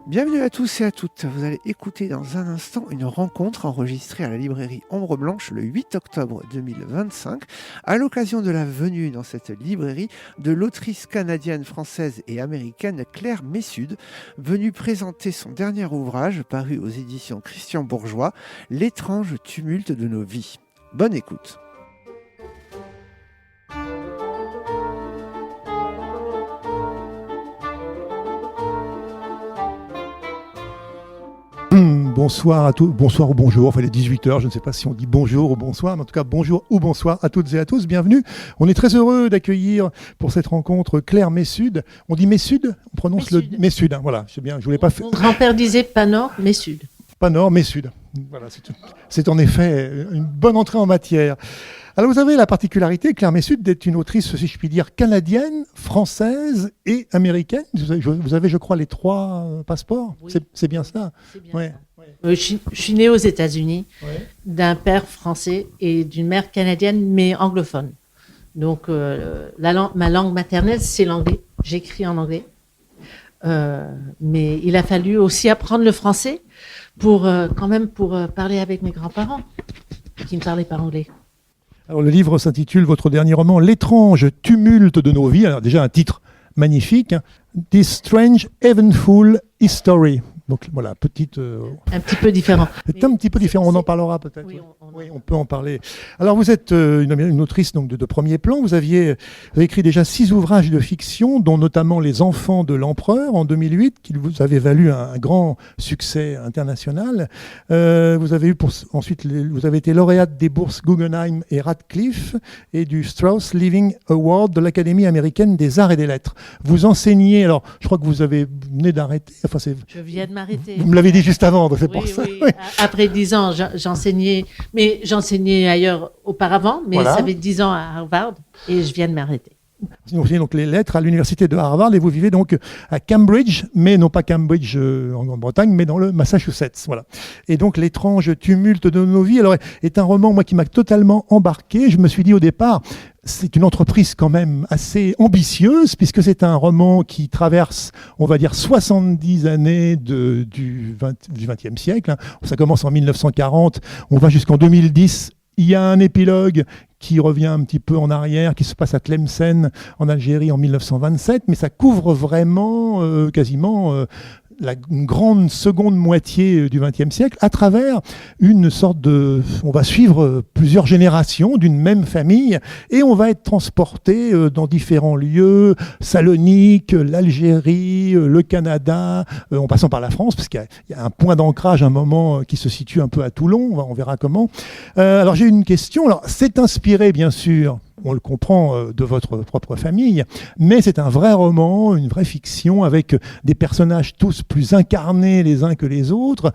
Bienvenue à tous et à toutes. Vous allez écouter dans un instant une rencontre enregistrée à la librairie Ombre Blanche le 8 octobre 2025 à l'occasion de la venue dans cette librairie de l'autrice canadienne, française et américaine Claire Messud, venue présenter son dernier ouvrage paru aux éditions Christian Bourgeois, L'étrange tumulte de nos vies. Bonne écoute. Bonsoir à tous, bonsoir ou bonjour, enfin il est 18h, je ne sais pas si on dit bonjour ou bonsoir, mais en tout cas bonjour ou bonsoir à toutes et à tous, bienvenue. On est très heureux d'accueillir pour cette rencontre Claire Messud. On dit Messud, on prononce Messud. le Messud, hein, voilà, c'est bien, je voulais pas faire... Mon grand-père disait pas nord, mais sud. Pas nord, Messud. Voilà, c'est en effet une bonne entrée en matière. Alors vous avez la particularité, Claire Messud, d'être une autrice, si je puis dire, canadienne, française et américaine. Vous avez, je crois, les trois passeports. Oui. C'est bien ça. C'est bien Ouais. ça. Je suis née aux États-Unis, Ouais. d'un père français et d'une mère canadienne, mais anglophone. Donc, ma langue maternelle, c'est l'anglais. J'écris en anglais. Mais il a fallu aussi apprendre le français pour parler avec mes grands-parents qui ne parlaient pas anglais. Alors le livre s'intitule, votre dernier roman, L'étrange tumulte de nos vies. Alors déjà un titre magnifique, hein. This Strange Eventful History. Donc voilà, petite... Un petit peu différent. C'est un petit peu différent, on en parlera peut-être. Oui, Oui, on peut en parler. Alors vous êtes une autrice donc, de premier plan, vous avez écrit déjà 6 ouvrages de fiction, dont notamment Les Enfants de l'Empereur en 2008, qui vous avait valu un grand succès international. Vous avez vous avez été lauréate des bourses Guggenheim et Radcliffe et du Strauss Living Award de l'Académie américaine des arts et des lettres. Vous enseignez, alors je crois que vous venez d'arrêter, enfin Je viens de m'arrêter. vous me l'avez dit juste avant, donc c'est pour ça. Oui. Après 10 ans, j'enseignais, mais j'enseignais ailleurs auparavant, mais Voilà. ça fait 10 ans à Harvard et je viens de m'arrêter. Vous enseignez donc les lettres à l'université de Harvard et vous vivez donc à Cambridge, mais non pas Cambridge en Grande-Bretagne, mais dans le Massachusetts. Voilà. Et donc l'étrange tumulte de nos vies, alors est un roman moi qui m'a totalement embarqué. Je me suis dit au départ, c'est une entreprise quand même assez ambitieuse puisque c'est un roman qui traverse, on va dire, 70 années du XXe siècle. Hein. Ça commence en 1940, on va jusqu'en 2010. Il y a un épilogue qui revient un petit peu en arrière, qui se passe à Tlemcen, en Algérie, en 1927, mais ça couvre vraiment quasiment une grande seconde moitié du XXe siècle à travers une sorte de... On va suivre plusieurs générations d'une même famille et on va être transporté dans différents lieux, Salonique, l'Algérie, le Canada, en passant par la France, parce qu'il y a un point d'ancrage, un moment qui se situe un peu à Toulon, on verra comment. Alors j'ai une question, alors c'est inspiré bien sûr, on le comprend, de votre propre famille, mais c'est un vrai roman, une vraie fiction avec des personnages tous plus incarnés les uns que les autres.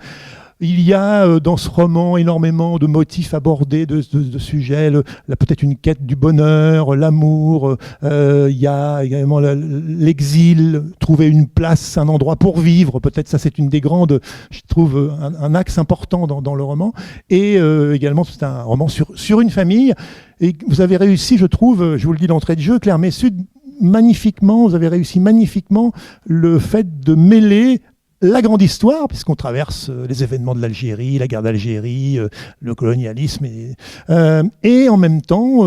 Il y a dans ce roman énormément de motifs abordés, de sujets, peut-être une quête du bonheur, l'amour, il y a également l'exil, trouver une place, un endroit pour vivre, peut-être ça c'est une des grandes, je trouve, un axe important dans le roman, et également c'est un roman sur une famille, et vous avez réussi, je trouve, je vous le dis d'entrée de jeu, Claire Messud, vous avez réussi magnifiquement le fait de mêler la grande histoire, puisqu'on traverse les événements de l'Algérie, la guerre d'Algérie, le colonialisme, et en même temps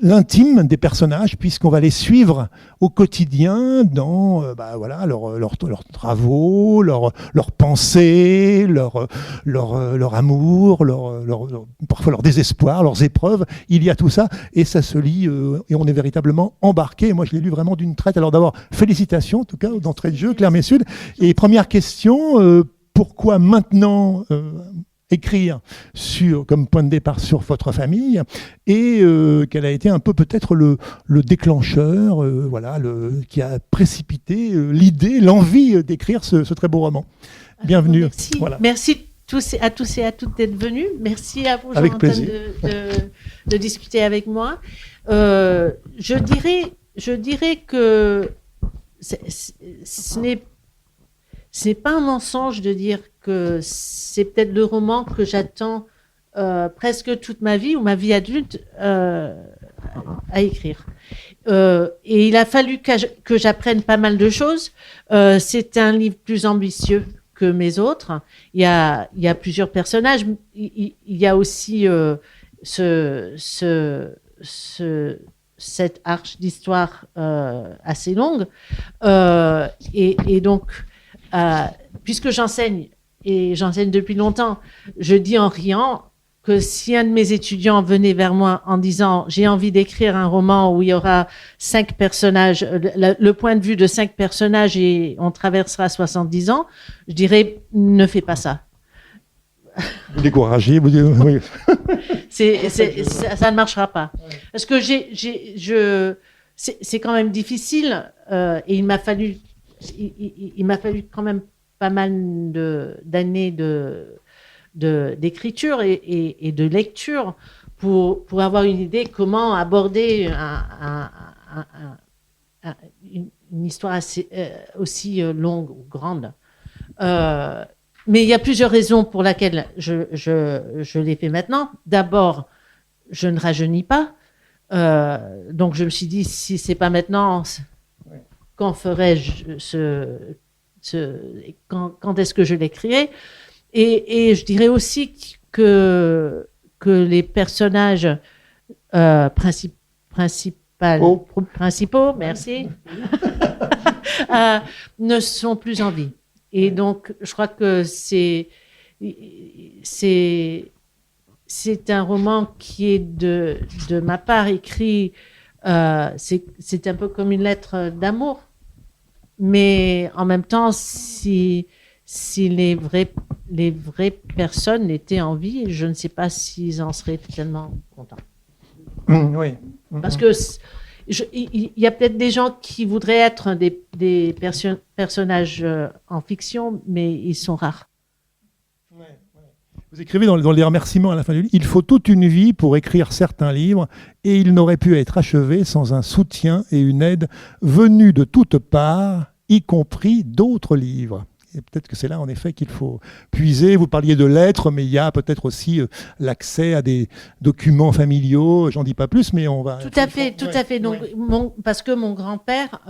l'intime des personnages, puisqu'on va les suivre au quotidien dans leurs travaux, leurs pensées, leur amour, parfois leur désespoir, leurs épreuves. Il y a tout ça, et ça se lit, et on est véritablement embarqué. Moi, je l'ai lu vraiment d'une traite. Alors d'abord, félicitations, en tout cas, d'entrée de jeu, Claire Messud. Et première question, pourquoi maintenant écrire comme point de départ sur votre famille, et quel a été un peu peut-être le déclencheur qui a précipité l'idée, l'envie d'écrire ce très beau roman. Bienvenue. Merci, voilà. merci à tous et à toutes d'être venus. Merci à vous, Avec Jean-Antoine, plaisir. de discuter avec moi. Je dirais que ce n'est pas un mensonge de dire que c'est peut-être le roman que j'attends presque toute ma vie, ou ma vie adulte, à écrire. Et il a fallu que j'apprenne pas mal de choses. C'est un livre plus ambitieux que mes autres. Il y a plusieurs personnages. Il y a aussi cette arche d'histoire assez longue. Et donc, puisque j'enseigne, et j'enseigne depuis longtemps, je dis en riant que si un de mes étudiants venait vers moi en disant « j'ai envie d'écrire un roman où il y aura 5 personnages, le point de vue de 5 personnages et on traversera 70 ans », je dirais « ne fais pas ça ». Vous découragez, vous dites oui. Ça ne marchera pas. Parce que c'est quand même difficile et il m'a fallu quand même pas mal d'années d'écriture et de lecture pour avoir une idée comment aborder une histoire aussi longue ou grande. Mais il y a plusieurs raisons pour lesquelles je l'ai fait maintenant. D'abord, je ne rajeunis pas. Donc, je me suis dit, si c'est pas maintenant, quand ferais-je quand est-ce que je l'écrirai? Et je dirais aussi que les personnages principaux, merci, ne sont plus en vie. Et donc, je crois que c'est un roman qui est de ma part écrit, c'est un peu comme une lettre d'amour. Mais en même temps, si les vraies personnes étaient en vie, je ne sais pas s'ils en seraient tellement contents. Oui. Parce que il y a peut-être des gens qui voudraient être des personnages en fiction, mais ils sont rares. Vous écrivez dans les remerciements à la fin du livre, il faut toute une vie pour écrire certains livres et il n'aurait pu être achevé sans un soutien et une aide venus de toutes parts, y compris d'autres livres. Et peut-être que c'est là, en effet, qu'il faut puiser. Vous parliez de lettres, mais il y a peut-être aussi l'accès à des documents familiaux. J'en dis pas plus, mais on va... Tout à fait. Donc, parce que mon grand-père,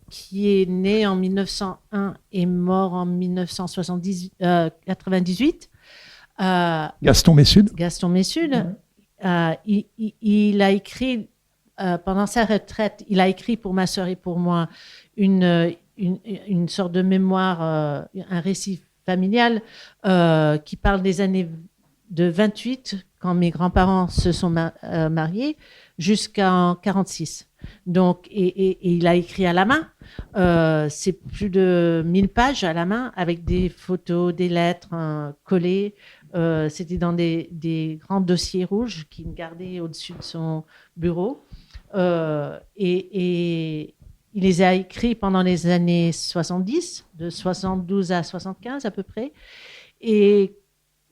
qui est né en 1901 et mort en 1998, Gaston Messude, il a écrit, pendant sa retraite, il a écrit pour ma sœur et pour moi une sorte de mémoire, un récit familial qui parle des années de 28, quand mes grands-parents se sont mariés, jusqu'en 46. Donc, et il a écrit à la main. C'est plus de 1000 pages à la main, avec des photos, des lettres collées. C'était dans des grands dossiers rouges qu'il gardait au-dessus de son bureau. Et il les a écrits pendant les années 70, de 72 à 75 à peu près. Et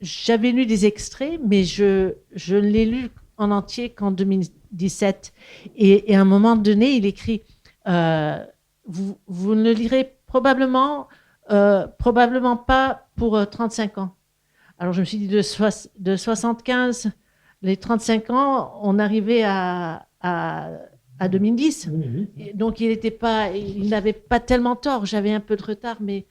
j'avais lu des extraits, mais je ne l'ai lu en entier qu'en 2017. Et à un moment donné, il écrit vous ne le lirez probablement pas pour 35 ans. Alors je me suis dit, de 75, les 35 ans, on arrivait à 2010. Et donc il n'avait pas tellement tort. J'avais un peu de retard, mais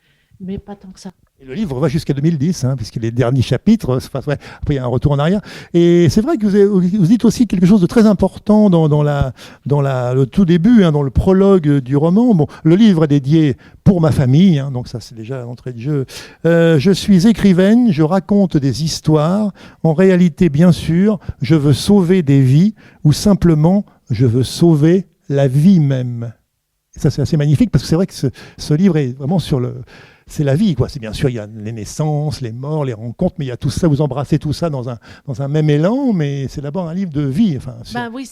pas tant que ça. Et le livre va jusqu'à 2010, puisque les derniers chapitres, après il y a un retour en arrière. Et c'est vrai que vous dites aussi quelque chose de très important dans le tout début, dans le prologue du roman. Bon, le livre est dédié pour ma famille, donc ça c'est déjà l'entrée de jeu. Je suis écrivaine, je raconte des histoires. En réalité, bien sûr, je veux sauver des vies ou simplement je veux sauver la vie même. Et ça c'est assez magnifique parce que c'est vrai que ce livre est vraiment c'est la vie, quoi. C'est bien sûr, il y a les naissances, les morts, les rencontres, mais il y a tout ça, vous embrassez tout ça dans un même élan, mais c'est d'abord un livre de vie. Enfin, oui,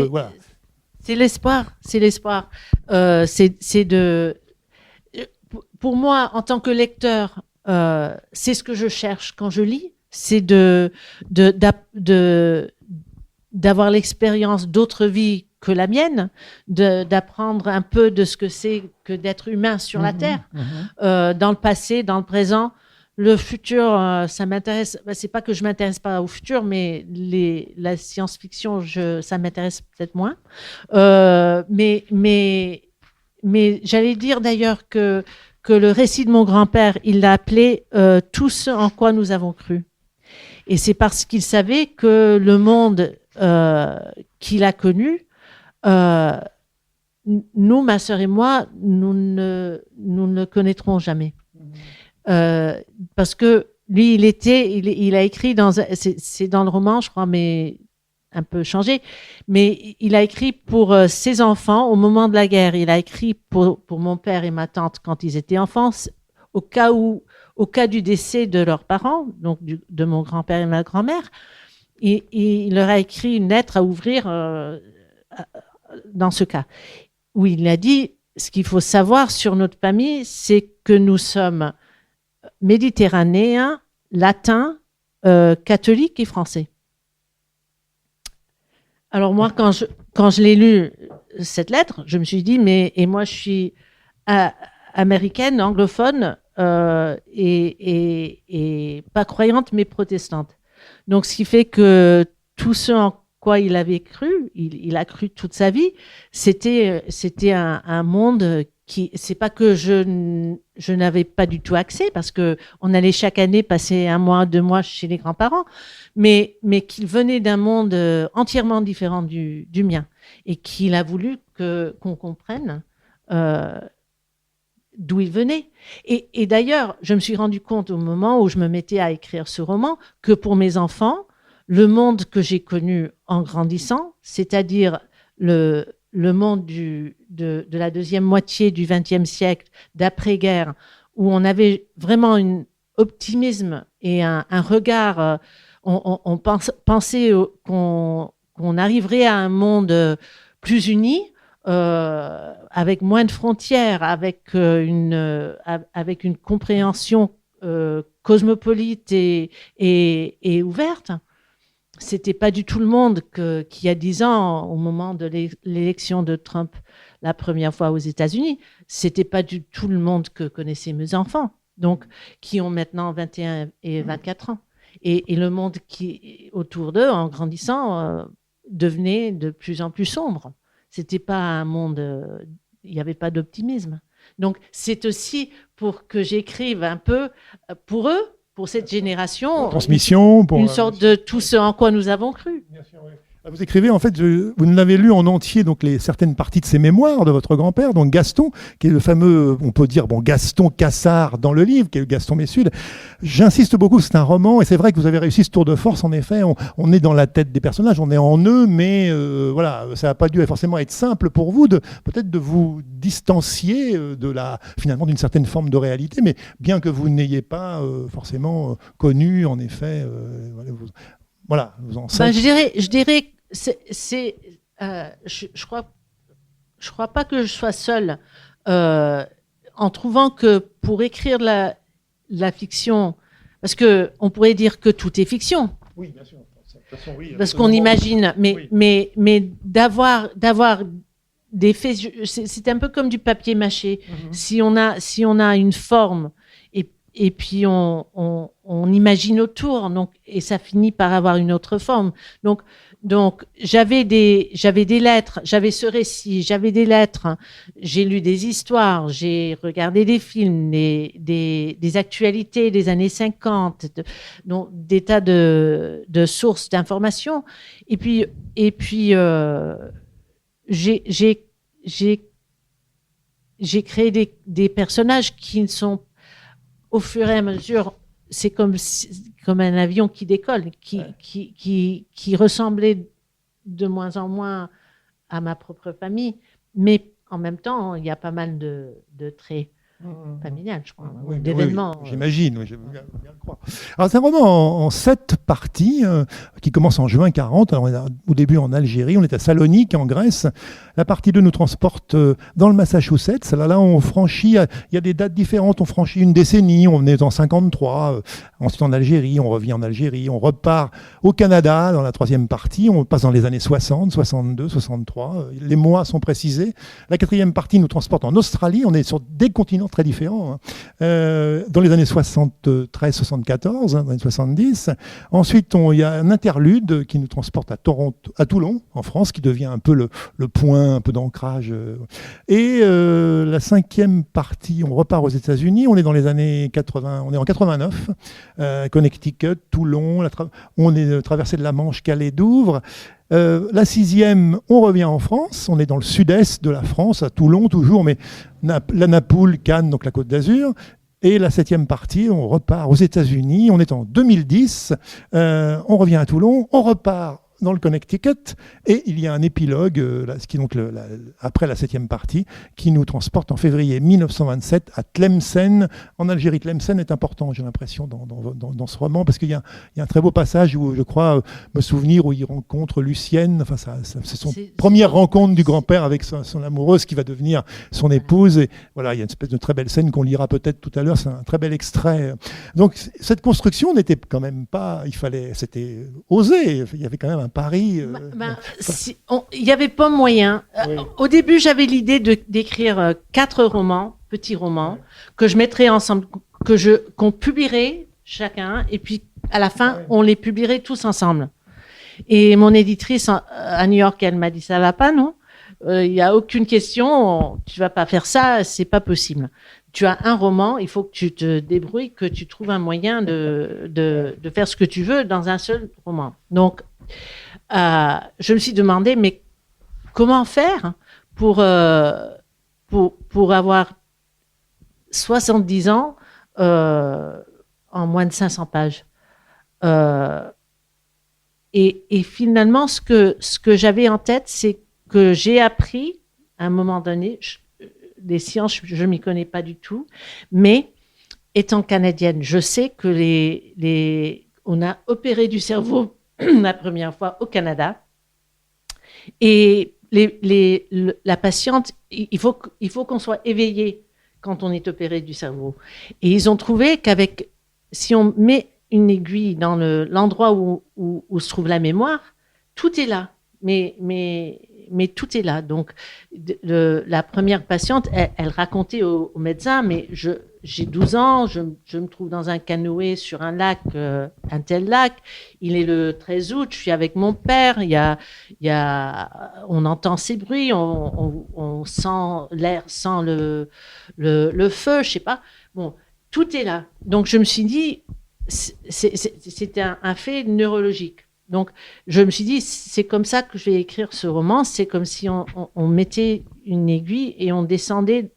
voilà. C'est l'espoir. Pour moi, en tant que lecteur, c'est ce que je cherche quand je lis, c'est d'avoir l'expérience d'autres vies que la mienne, d'apprendre un peu de ce que c'est que d'être humain sur la Terre, dans le passé, dans le présent, Le futur, ça m'intéresse. C'est pas que je m'intéresse pas au futur, mais la science-fiction, ça m'intéresse peut-être moins. Mais j'allais dire d'ailleurs que le récit de mon grand-père, il l'a appelé tout ce en quoi nous avons cru. Et c'est parce qu'il savait que le monde qu'il a connu, nous, ma sœur et moi, nous ne le connaîtrons jamais. Parce que lui, il a écrit c'est dans le roman, je crois, mais un peu changé, mais il a écrit pour ses enfants au moment de la guerre. Il a écrit pour mon père et ma tante quand ils étaient enfants, au cas du décès de leurs parents, donc de mon grand-père et ma grand-mère. Et il leur a écrit une lettre à ouvrir dans ce cas, où il a dit, ce qu'il faut savoir sur notre famille, c'est que nous sommes méditerranéens, latins, catholiques et français. Alors moi, quand je l'ai lu, cette lettre, je me suis dit, et moi je suis américaine, anglophone, et pas croyante, mais protestante. Donc ce qui fait que tout ce en quoi il avait cru, il a cru toute sa vie, c'était un monde qui, c'est pas que je n'avais pas du tout accès, parce que on allait chaque année passer 1 mois, 2 mois chez les grands-parents, mais qu'il venait d'un monde entièrement différent du mien, et qu'il a voulu qu'on comprenne d'où il venait. Et d'ailleurs, je me suis rendu compte au moment où je me mettais à écrire ce roman que pour mes enfants, le monde que j'ai connu en grandissant, c'est-à-dire le monde de la deuxième moitié du XXe siècle, d'après-guerre, où on avait vraiment un optimisme et un regard, on pensait qu'on arriverait à un monde plus uni, avec moins de frontières, avec une compréhension cosmopolite et ouverte. C'était pas du tout le monde qui, il y a 10 ans, au moment de l'élection de Trump la première fois aux États-Unis, c'était pas du tout le monde que connaissaient mes enfants, donc qui ont maintenant 21 et 24 ans. Et le monde qui autour d'eux, en grandissant, devenait de plus en plus sombre. C'était pas un monde, il n'y avait pas d'optimisme. Donc c'est aussi pour que j'écrive un peu pour eux, pour cette génération, transmission, une sorte de tout ce en quoi nous avons cru. Bien sûr, oui. Vous écrivez, en fait, vous ne l'avez lu en entier, donc certaines parties de ses mémoires de votre grand-père, donc Gaston, qui est le fameux, on peut dire, Gaston Cassard dans le livre, qui est le Gaston Messud. J'insiste beaucoup, c'est un roman, et c'est vrai que vous avez réussi ce tour de force, en effet, on est dans la tête des personnages, on est en eux, mais voilà, ça n'a pas dû forcément être simple pour vous, peut-être de vous distancier finalement d'une certaine forme de réalité, mais bien que vous n'ayez pas forcément connu, en effet, voilà, vous en savez. Je dirais je crois pas que je sois seule en trouvant que pour écrire la fiction, parce que on pourrait dire que tout est fiction. Oui, bien sûr. De toute façon, oui, parce qu'on imagine, mais d'avoir des faits, c'est un peu comme du papier mâché. Mm-hmm. Si on a une forme et puis on imagine autour, donc, et ça finit par avoir une autre forme. Donc j'avais des lettres, j'avais ce récit, j'avais des lettres, j'ai lu des histoires, j'ai regardé des films, des actualités des années 50, donc des tas de sources d'informations. Et puis j'ai créé des personnages qui ne sont, au fur et à mesure, c'est comme un avion qui décolle, qui ressemblait de moins en moins à ma propre famille. Mais en même temps, il y a pas mal de traits familiales, je crois, d'événements. Oui, j'imagine, je veux bien le croire. Alors, c'est un roman en 7 parties qui commence en juin 40. Alors, on est au début en Algérie, on est à Salonique, en Grèce. La partie 2 nous transporte dans le Massachusetts. Là, on franchit, il y a des dates différentes. On franchit une décennie, on est en 53. Ensuite en Algérie, on revient en Algérie. On repart au Canada dans la 3e partie. On passe dans les années 60, 62, 63. Les mois sont précisés. La 4e partie nous transporte en Australie. On est sur des continents genres très différents. Hein. Dans les années 73-74, dans les années 70. Ensuite, il y a un interlude qui nous transporte à Toulon, en France, qui devient un peu le point un peu d'ancrage. Et la 5e partie, on repart aux États-Unis. On est dans les années 80, on est en 89. Connecticut, Toulon, on est traversé de la Manche, Calais, Douvres. La 6e, on revient en France. On est dans le sud-est de la France, à Toulon toujours, mais la Napoule, Cannes, donc la Côte d'Azur. Et la 7e partie, on repart aux États-Unis. On est en 2010. On revient à Toulon. On repart dans le Connecticut, et il y a un épilogue, après la 7e partie, qui nous transporte en février 1927 à Tlemcen, en Algérie. Tlemcen est important, j'ai l'impression, dans ce roman, parce qu'il y a un très beau passage où, je crois, me souvenir, où il rencontre Lucienne, enfin, c'est son première rencontre du grand-père avec son amoureuse, qui va devenir son épouse, et voilà, il y a une espèce de très belle scène qu'on lira peut-être tout à l'heure, c'est un très bel extrait. Donc, cette construction n'était quand même pas, c'était osé, il y avait quand même un pari. Il n'y avait pas moyen. Oui. Au début, j'avais l'idée d'écrire 4 romans, petits romans, que je mettrais ensemble, qu'on publierait chacun, et puis à la fin, on les publierait tous ensemble. Et mon éditrice à New York, elle m'a dit, ça va pas, non? Il n'y a aucune question, tu vas pas faire ça, c'est pas possible. Tu as un roman, il faut que tu te débrouilles, que tu trouves un moyen de faire ce que tu veux dans un seul roman. Donc, je me suis demandé, mais comment faire pour avoir 70 ans en moins de 500 pages. Et finalement, ce que j'avais en tête, c'est que j'ai appris, à un moment donné, les sciences, je ne m'y connais pas du tout, mais étant canadienne, je sais que on a opéré du cerveau la première fois au Canada. Et la patiente, il faut qu'on soit éveillé quand on est opéré du cerveau. Et ils ont trouvé si on met une aiguille dans l'endroit où se trouve la mémoire, tout est là. Mais tout est là. Donc, la première patiente, elle racontait au médecin, mais j'ai 12 ans, je me trouve dans un canoë sur un lac, un tel lac. Il est le 13 août, je suis avec mon père. On entend ces bruits, on sent l'air, sent le feu, je sais pas. Bon, tout est là. Donc, je me suis dit, c'était un fait neurologique. Donc, je me suis dit, c'est comme ça que je vais écrire ce roman. C'est comme si on mettait une aiguille et on descendait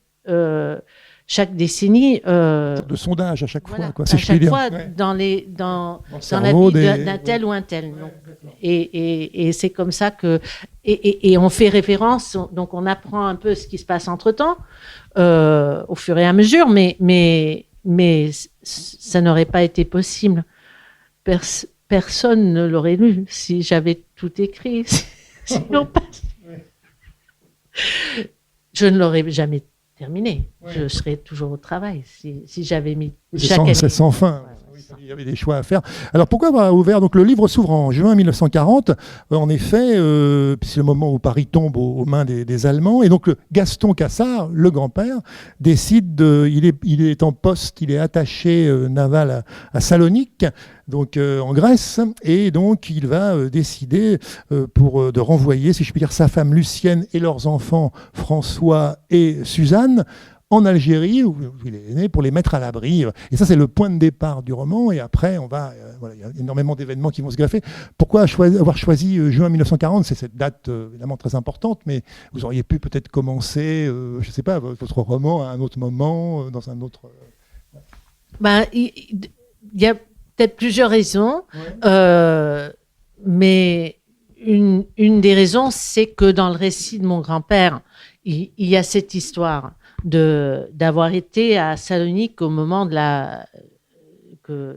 chaque décennie. De sondage à chaque fois, quoi, si à je puis chaque dire. fois, Ouais. dans la cerveau vie d'un tel ou un tel. Donc, et c'est comme ça que. Et on fait référence, donc on apprend un peu ce qui se passe entre-temps, au fur et à mesure, mais ça n'aurait pas été possible. Personne ne l'aurait lu si j'avais tout écrit. Sinon, je ne l'aurais jamais terminé. Ouais. Je serais toujours au travail si j'avais mis chaque année. C'est sans fin. Il y avait des choix à faire. Alors pourquoi avoir ouvert donc le livre s'ouvre en juin 1940. En effet, c'est le moment où Paris tombe aux mains des Allemands. Et donc Gaston Cassard, le grand-père, décide il est en poste, il est attaché naval à Salonique, donc en Grèce, et donc il va décider de renvoyer, si je puis dire, sa femme Lucienne et leurs enfants François et Suzanne en Algérie, où il est né, pour les mettre à l'abri. Et ça, c'est le point de départ du roman. Et après, il y a énormément d'événements qui vont se greffer. Pourquoi avoir choisi juin 1940 ? C'est cette date évidemment très importante, mais vous auriez pu peut-être commencer, je ne sais pas, votre roman à un autre moment, dans un autre... Il y a peut-être plusieurs raisons, mais une des raisons, c'est que dans le récit de mon grand-père, il y a cette histoire d'avoir été à Salonique au moment que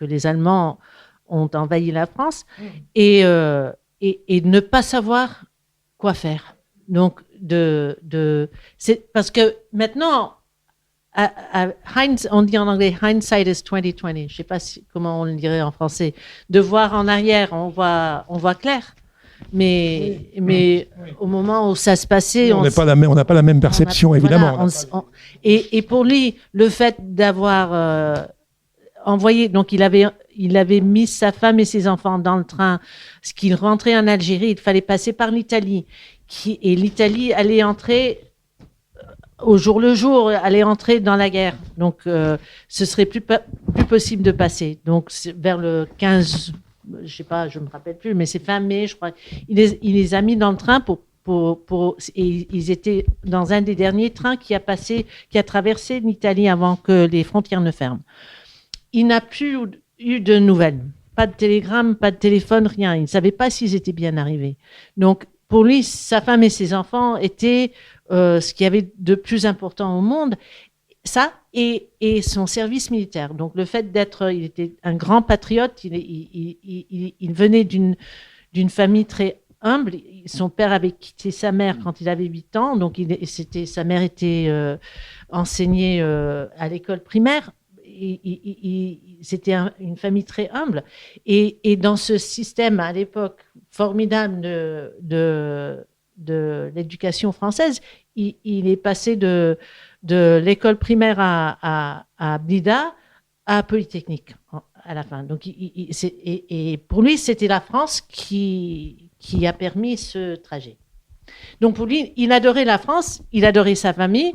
les Allemands ont envahi la France et de ne pas savoir quoi faire. Donc, c'est parce que maintenant, on dit en anglais « hindsight is 20/20 ». Je ne sais pas comment on le dirait en français. De voir en arrière, on voit clair. mais au moment où ça se passait, on n'a pas la même perception, évidemment. Et pour lui, le fait d'avoir envoyé, donc il avait mis sa femme et ses enfants dans le train, ce qu'il rentrait en Algérie, il fallait passer par l'Italie, et l'Italie allait entrer au jour le jour, allait entrer dans la guerre. Donc, ce serait plus possible de passer. Donc, vers le 15, je sais pas, je me rappelle plus, mais c'est fin mai, je crois. Il les a mis dans le train et ils étaient dans un des derniers trains qui a traversé l'Italie avant que les frontières ne ferment. Il n'a plus eu de nouvelles. Pas de télégramme, pas de téléphone, rien. Il ne savait pas s'ils étaient bien arrivés. Donc, pour lui, sa femme et ses enfants étaient ce qu'il y avait de plus important au monde. Ça et son service militaire. Donc, le fait il était un grand patriote. Il venait d'une famille très humble. Son père avait quitté sa mère quand il avait 8 ans. Donc, sa mère était enseignée à l'école primaire. C'était une famille très humble. Et dans ce système, à l'époque, formidable de l'éducation française, il est passé de l'école primaire à Blida à Polytechnique à la fin. Donc, et pour lui, c'était la France qui a permis ce trajet. Donc, pour lui, il adorait la France, il adorait sa famille.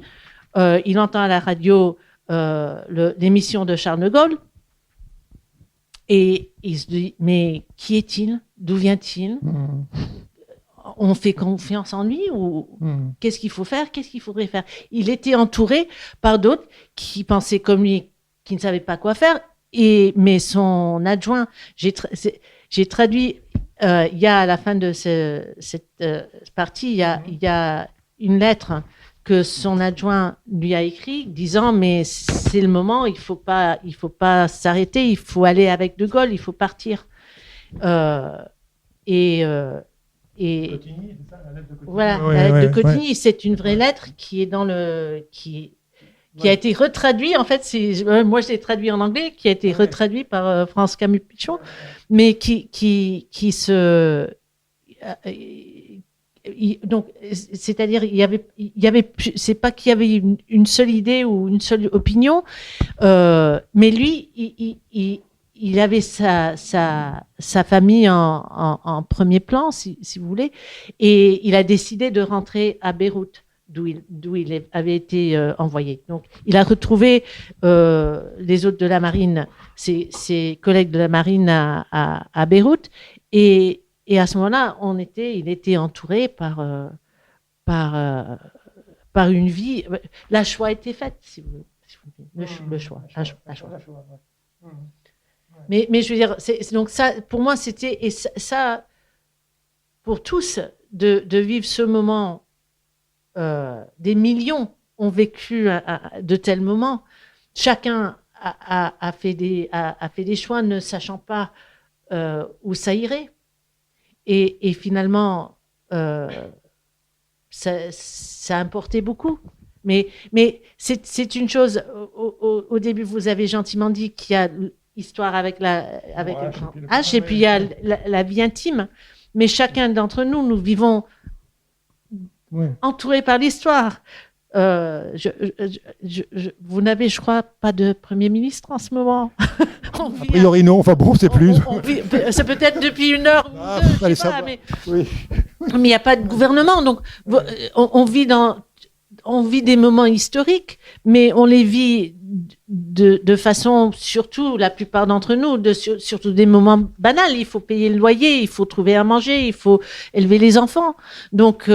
Il entend à la radio l'émission de Charles de Gaulle et il se dit, mais qui est-il? D'où vient-il? On fait confiance en lui ou qu'est-ce qu'il faut faire? Qu'est-ce qu'il faudrait faire? Il était entouré par d'autres qui pensaient comme lui, qui ne savaient pas quoi faire. Mais son adjoint, j'ai traduit, il y a à la fin de cette partie, il y a une lettre que son adjoint lui a écrit, disant mais c'est le moment, il faut pas s'arrêter, il faut aller avec De Gaulle, il faut partir. Cotigny, c'est ça, la lettre de Cotigny. Voilà, la lettre de Cotigny, c'est une vraie lettre qui est dans qui a été retraduite. En fait, moi je l'ai traduit en anglais, qui a été retraduit par France Camus-Pichon, mais qui se donc, c'est-à-dire, c'est pas qu'il y avait une seule idée ou une seule opinion, mais lui, il avait sa famille en premier plan, si vous voulez, et il a décidé de rentrer à Beyrouth, d'où il avait été envoyé. Donc, il a retrouvé les autres de la marine, ses collègues de la marine à Beyrouth, et à ce moment-là, il était entouré par une vie. La choix a été faite, si vous voulez. Le choix. Mais je veux dire, donc ça, pour moi, c'était, et ça, pour tous, de vivre ce moment, des millions ont vécu de tels moments. Chacun a fait des choix ne sachant pas où ça irait. Et finalement, ça importait beaucoup. Mais c'est une chose, au début, vous avez gentiment dit qu'il y a l'histoire avec H, et puis il y a la vie intime. Mais chacun d'entre nous vivons entourés par l'histoire. Vous n'avez, je crois, pas de Premier ministre en ce moment. A priori, non. Enfin bon, c'est plus. C'est peut-être depuis 1 heure ou 2, je sais pas, mais il n'y a pas de gouvernement. Donc, on vit des moments historiques, mais on les vit de façon, surtout la plupart d'entre nous, surtout des moments banals. Il faut payer le loyer, il faut trouver à manger, il faut élever les enfants. Donc,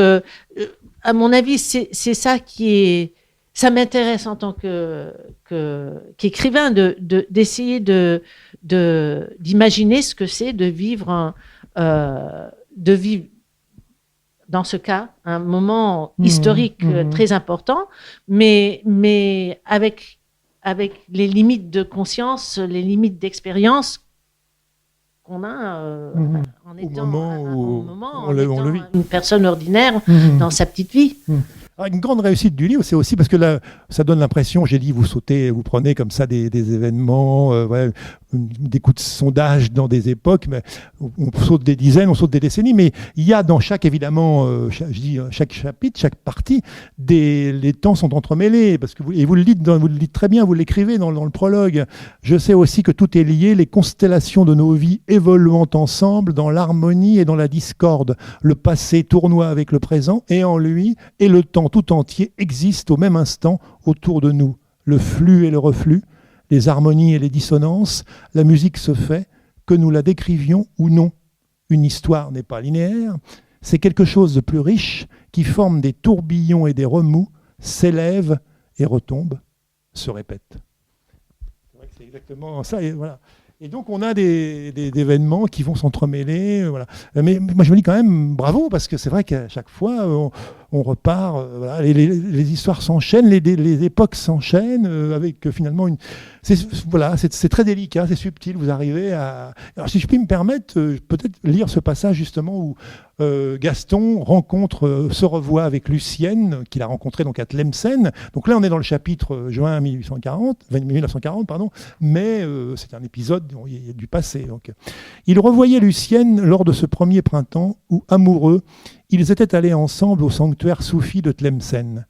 à mon avis, c'est ça ça m'intéresse en tant qu'écrivain d'essayer d'imaginer ce que c'est de vivre dans ce cas un moment historique très important, mais avec les limites de conscience, les limites d'expérience qu'on a en étant une personne ordinaire dans sa petite vie. Alors, une grande réussite du livre, c'est aussi parce que là, ça donne l'impression, j'ai dit, vous prenez comme ça des événements, des coups de sondage dans des époques, mais on saute des dizaines, on saute des décennies, mais il y a dans chaque, évidemment, chaque chapitre, chaque partie, les temps sont entremêlés, parce que vous le dites très bien, vous l'écrivez dans le prologue. Je sais aussi que tout est lié, les constellations de nos vies évoluant ensemble dans l'harmonie et dans la discorde. Le passé tournoie avec le présent, et en lui, et le temps tout entier existe au même instant autour de nous. Le flux et le reflux, les harmonies et les dissonances, la musique se fait, que nous la décrivions ou non. Une histoire n'est pas linéaire, c'est quelque chose de plus riche qui forme des tourbillons et des remous, s'élève et retombe, se répète. C'est vrai que c'est exactement ça. Et, voilà. Et donc on a des événements qui vont s'entremêler. Voilà. Mais moi je me dis quand même bravo, parce que c'est vrai qu'à chaque fois on repart, voilà, les histoires s'enchaînent, les époques s'enchaînent avec finalement une... C'est très délicat, c'est subtil, vous arrivez à... Alors si je puis me permettre, peut-être lire ce passage justement où Gaston se revoit avec Lucienne, qu'il a rencontrée donc à Tlemcen. Donc là on est dans le chapitre juin 1940, pardon, mais c'est un épisode du passé. Donc. Il revoyait Lucienne lors de ce premier printemps où, amoureux, ils étaient allés ensemble au sanctuaire soufi de Tlemcen.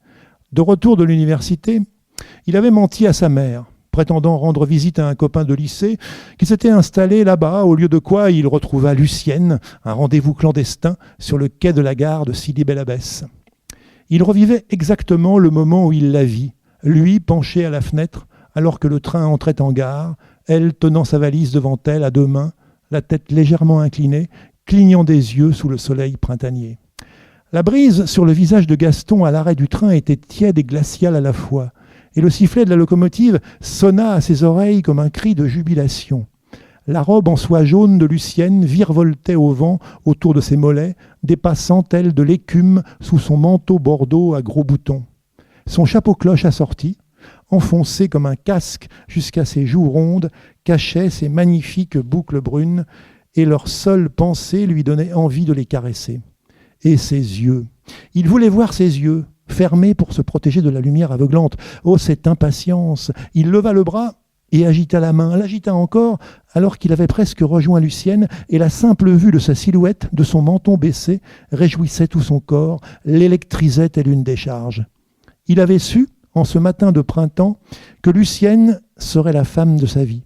De retour de l'université, il avait menti à sa mère, prétendant rendre visite à un copain de lycée qui s'était installé là-bas, au lieu de quoi il retrouva Lucienne, un rendez-vous clandestin sur le quai de la gare de Sidi Bel Abbès. Il revivait exactement le moment où il la vit, lui penché à la fenêtre, alors que le train entrait en gare, elle tenant sa valise devant elle à deux mains, la tête légèrement inclinée, clignant des yeux sous le soleil printanier. La brise sur le visage de Gaston à l'arrêt du train était tiède et glaciale à la fois, et le sifflet de la locomotive sonna à ses oreilles comme un cri de jubilation. La robe en soie jaune de Lucienne virevoltait au vent autour de ses mollets, dépassant elle de l'écume sous son manteau bordeaux à gros boutons. Son chapeau-cloche assorti, enfoncé comme un casque jusqu'à ses joues rondes, cachait ses magnifiques boucles brunes, et leur seule pensée lui donnait envie de les caresser. Et ses yeux. Il voulait voir ses yeux, fermés pour se protéger de la lumière aveuglante. Oh, cette impatience! Il leva le bras et agita la main, l'agita encore, alors qu'il avait presque rejoint Lucienne, et la simple vue de sa silhouette, de son menton baissé, réjouissait tout son corps, l'électrisait telle une décharge. Il avait su, en ce matin de printemps, que Lucienne serait la femme de sa vie.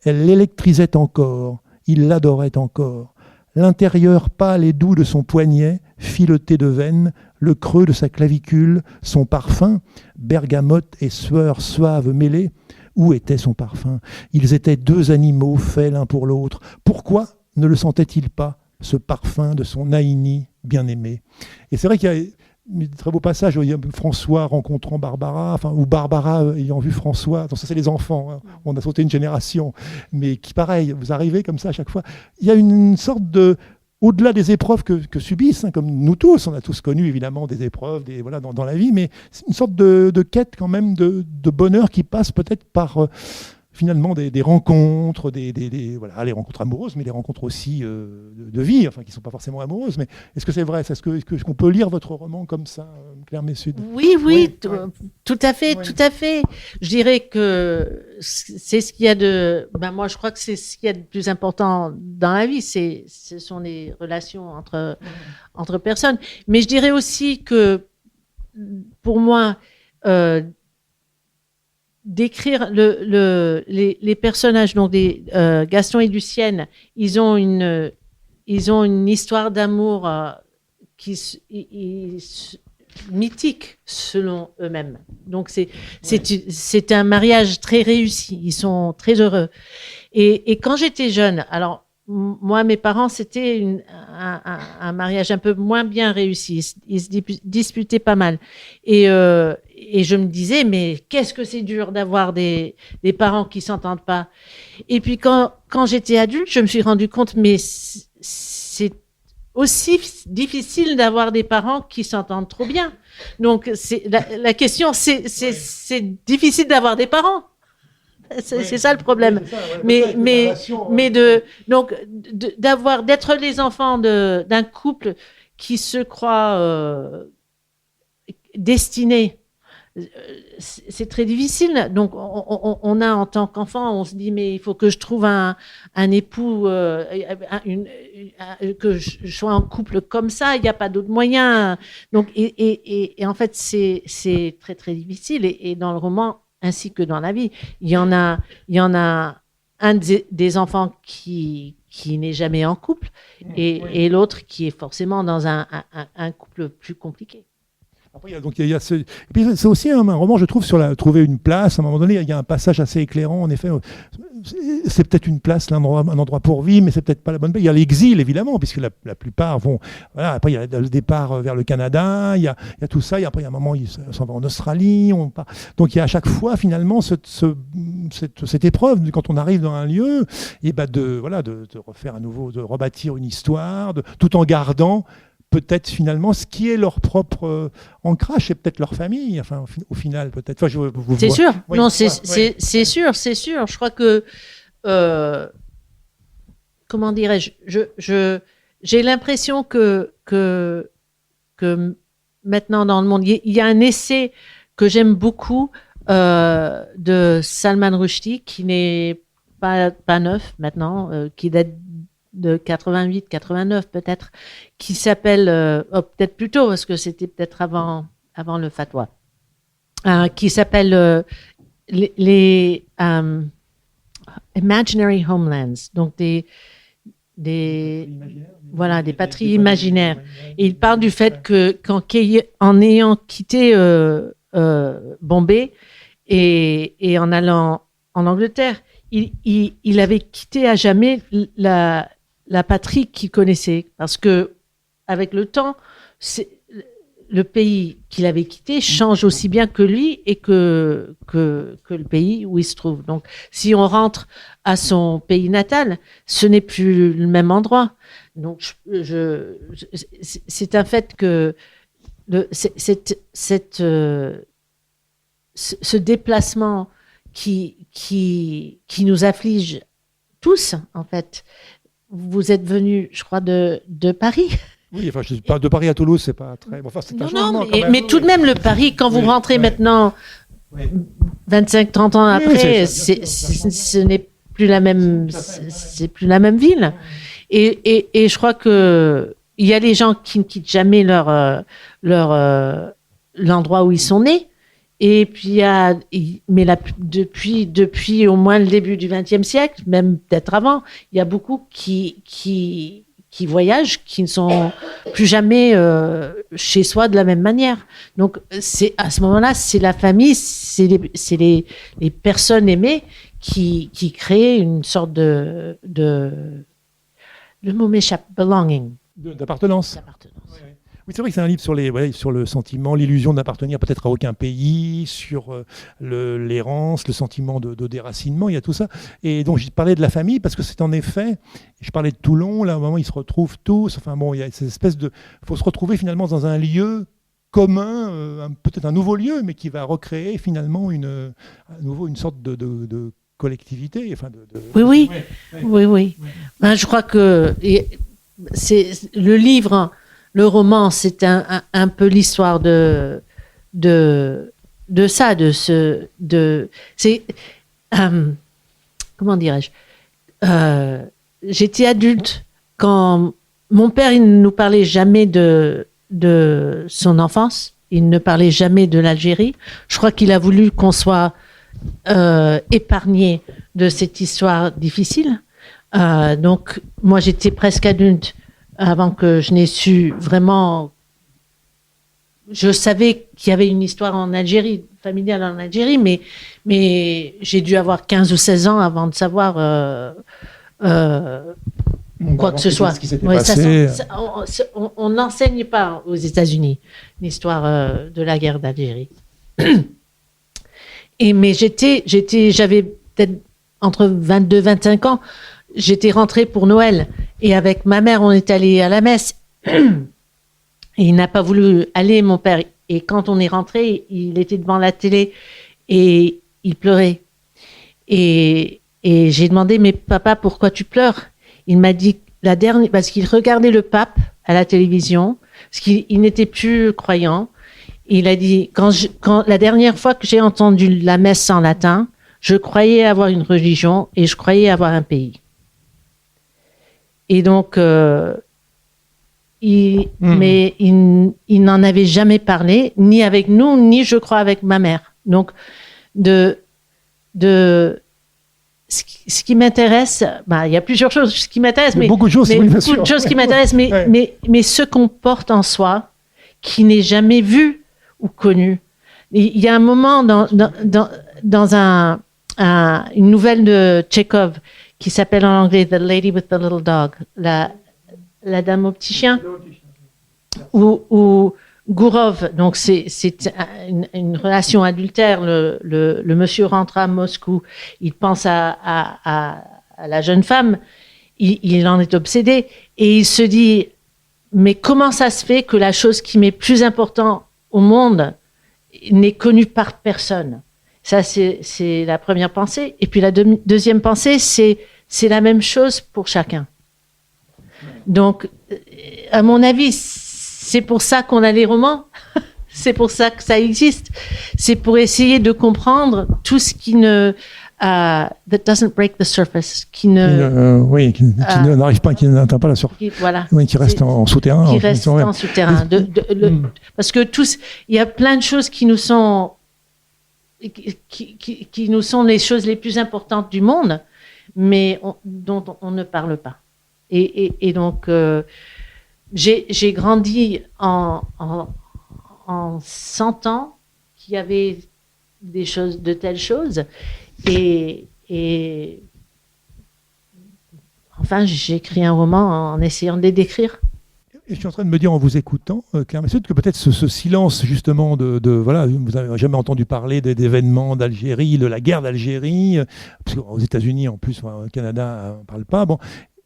Elle l'électrisait encore, il l'adorait encore. L'intérieur pâle et doux de son poignet, fileté de veines, le creux de sa clavicule, son parfum, bergamote et sueur suave mêlées. Où était son parfum? Ils étaient deux animaux faits l'un pour l'autre. Pourquoi ne le sentait-il pas, ce parfum de son Naïni bien-aimé? Et c'est vrai qu'il y a un très beau passage où il y a François rencontrant Barbara, ou Barbara ayant vu François. Donc ça, c'est les enfants, hein. On a sauté une génération. Mais qui, pareil, vous arrivez comme ça à chaque fois. Il y a une sorte de... Au-delà des épreuves que subissent, hein, comme nous tous, on a tous connu évidemment des épreuves voilà, dans la vie, mais c'est une sorte de quête quand même de bonheur qui passe peut-être par finalement des rencontres, voilà, les rencontres amoureuses, mais les rencontres aussi de vie, enfin qui ne sont pas forcément amoureuses. Mais est-ce que c'est vrai? Est-ce qu'on peut lire votre roman comme ça, Claire Messud? Oui, tout à fait, tout à fait. Je dirais que c'est ce qu'il y a de... moi, je crois que c'est ce qu'il y a de plus important dans la vie. Ce sont les relations entre personnes. Mais je dirais aussi que, pour moi, d'écrire les personnages, donc Gaston et Lucienne, ils ont une histoire d'amour mythique selon eux-mêmes. Donc c'est un mariage très réussi. Ils sont très heureux. Et quand j'étais jeune, alors moi, mes parents, c'était un mariage un peu moins bien réussi. Ils se disputaient pas mal. Et je me disais, mais qu'est-ce que c'est dur d'avoir des parents qui s'entendent pas. Et puis quand j'étais adulte, je me suis rendu compte, mais c'est aussi difficile d'avoir des parents qui s'entendent trop bien. Donc la question, c'est difficile d'avoir des parents. C'est ça le problème. D'être les enfants d'un couple qui se croit destiné c'est très difficile. Donc, on a en tant qu'enfant, on se dit, mais il faut que je trouve un époux, que je sois en couple comme ça, il n'y a pas d'autre moyen. Donc, et en fait, c'est très, très difficile. Et dans le roman, ainsi que dans la vie, il y en a un des enfants qui n'est jamais en couple et l'autre qui est forcément dans un couple plus compliqué. Après, il y a et puis c'est aussi un roman, je trouve, sur trouver une place. À un moment donné, il y a un passage assez éclairant. En effet, c'est peut-être une place, un endroit pour vivre, mais c'est peut-être pas la bonne place. Il y a l'exil, évidemment, puisque la plupart vont. Voilà, après, il y a le départ vers le Canada, il y a tout ça. Et après, il y a un moment, ils s'en vont en Australie. Donc, il y a à chaque fois, finalement, cette épreuve, quand on arrive dans un lieu, et de refaire à nouveau, de rebâtir une histoire, tout en gardant peut-être finalement ce qui est leur propre ancrage, c'est peut-être leur famille, enfin au final peut-être. Enfin, c'est sûr, oui, non, c'est sûr. Je crois que comment dirais-je, j'ai l'impression que maintenant dans le monde, il y a un essai que j'aime beaucoup de Salman Rushdie qui n'est pas neuf maintenant, qui date de 88, 89 peut-être, qui s'appelle, peut-être plus tôt, parce que c'était peut-être avant le fatwa, qui s'appelle les Imaginary Homelands, donc des patries imaginaires. Et il parle du fait que en ayant quitté Bombay et en allant en Angleterre, il avait quitté à jamais la patrie qu'il connaissait, parce que avec le temps, le pays qu'il avait quitté change aussi bien que lui et que le pays où il se trouve. Donc, si on rentre à son pays natal, ce n'est plus le même endroit. Donc, c'est un fait que ce déplacement qui nous afflige tous, en fait. Vous êtes venu, je crois, de Paris. Oui, enfin, je parle de Paris à Toulouse, c'est pas très. Enfin, c'est un changement. Mais tout de même, le Paris, quand vous rentrez maintenant, 25-30 ans après, ce n'est plus la même, c'est plus la même ville. Et je crois que il y a des gens qui ne quittent jamais l'endroit où ils sont nés. Et puis, depuis au moins le début du XXe siècle, même peut-être avant, il y a beaucoup qui voyagent, qui ne sont plus jamais chez soi de la même manière. Donc, à ce moment-là, c'est la famille, c'est les personnes aimées qui créent une sorte de le mot m'échappe, belonging. D'appartenance. Oui, c'est vrai que c'est un livre sur le sentiment, l'illusion d'appartenir peut-être à aucun pays, sur l'errance, le sentiment de déracinement, il y a tout ça. Et donc, je parlais de la famille parce que c'est en effet, je parlais de Toulon, là, à un moment, ils se retrouvent tous. Enfin bon, il y a cette espèce de. Il faut se retrouver finalement dans un lieu commun, peut-être un nouveau lieu, mais qui va recréer finalement à nouveau une sorte de collectivité. Enfin Oui. Ben, je crois que c'est le livre. Le roman, c'est un peu l'histoire de ça, c'est comment dirais-je, j'étais adulte quand mon père, il ne nous parlait jamais de son enfance, il ne parlait jamais de l'Algérie. Je crois qu'il a voulu qu'on soit épargné de cette histoire difficile. Donc, moi, j'étais presque adulte avant que je n'ai su vraiment. Je savais qu'il y avait une histoire en Algérie, familiale en Algérie, mais j'ai dû avoir 15 ou 16 ans avant de savoir quoi que ce soit. Ce qui s'était passé. On n'enseigne pas aux États-Unis l'histoire de la guerre d'Algérie. Mais j'avais peut-être entre 22 et 25 ans. J'étais rentrée pour Noël et avec ma mère, on est allé à la messe. Et il n'a pas voulu aller, mon père. Et quand on est rentré, il était devant la télé et il pleurait. Et j'ai demandé, mais papa, pourquoi tu pleures? Il m'a dit, parce qu'il regardait le pape à la télévision, parce qu'il n'était plus croyant. Il a dit, quand la dernière fois que j'ai entendu la messe en latin, je croyais avoir une religion et je croyais avoir un pays. Et donc, mais il n'en avait jamais parlé, ni avec nous, ni je crois avec ma mère. Donc, ce qui m'intéresse, il y a plusieurs choses qui m'intéressent, mais beaucoup de choses, oui, bien sûr. De choses qui m'intéressent, mais ce qu'on porte en soi, qui n'est jamais vu ou connu. Il y a un moment dans une nouvelle de Tchekhov qui s'appelle en anglais The Lady with the Little Dog, la dame au petit chien, où Gourov, donc c'est une relation adultère. Le monsieur rentre à Moscou, il pense à la jeune femme, il en est obsédé et il se dit mais comment ça se fait que la chose qui m'est plus importante au monde n'est connue par personne? Ça c'est la première pensée. Et puis la deuxième pensée, c'est la même chose pour chacun. Donc à mon avis, c'est pour ça qu'on a les romans, c'est pour ça que ça existe. C'est pour essayer de comprendre tout ce qui that doesn't break the surface, qui n'arrive pas, qui n'atteint pas la surface, voilà, qui reste en souterrain. Qui reste en souterrain. Parce que il y a plein de choses qui nous sont les choses les plus importantes du monde, mais dont on ne parle pas. Et donc j'ai grandi en sentant qu'il y avait de telles choses et enfin j'ai écrit un roman en essayant de les décrire. Et je suis en train de me dire en vous écoutant, Claire Messud, que peut-être ce silence justement voilà, vous n'avez jamais entendu parler d'événements d'Algérie, de la guerre d'Algérie, parce qu'aux États-Unis en plus, au Canada, on ne parle pas. Bon.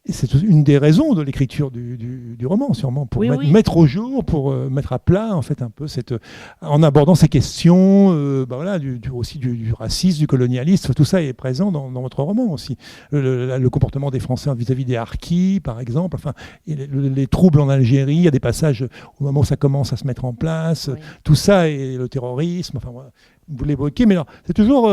Et c'est une des raisons de l'écriture du roman, sûrement, pour mettre au jour, pour mettre à plat, en fait, un peu, en abordant ces questions, aussi du racisme, du colonialisme, tout ça est présent dans votre roman aussi. Le comportement des Français vis-à-vis des harkis, par exemple, enfin, les troubles en Algérie, il y a des passages au moment où ça commence à se mettre en place, tout ça, et le terrorisme, enfin, voilà. Vous l'évoquez, mais alors, c'est toujours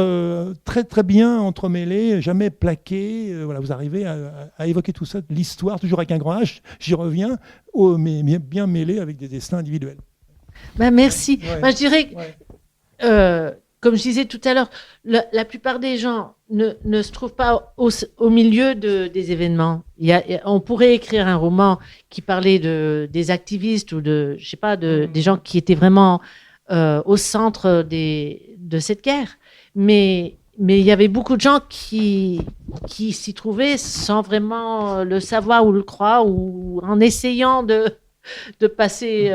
très très bien entremêlé, jamais plaqué. Voilà, vous arrivez à évoquer tout ça, l'histoire, toujours avec un grand H, j'y reviens, mais bien mêlé avec des destins individuels. Merci. Ouais. Moi, je dirais, comme je disais tout à l'heure, la plupart des gens ne se trouvent pas au milieu des événements. On pourrait écrire un roman qui parlait des activistes ou des gens qui étaient vraiment au centre de cette guerre. Mais il y avait beaucoup de gens qui s'y trouvaient sans vraiment le savoir ou le croire, ou en essayant de passer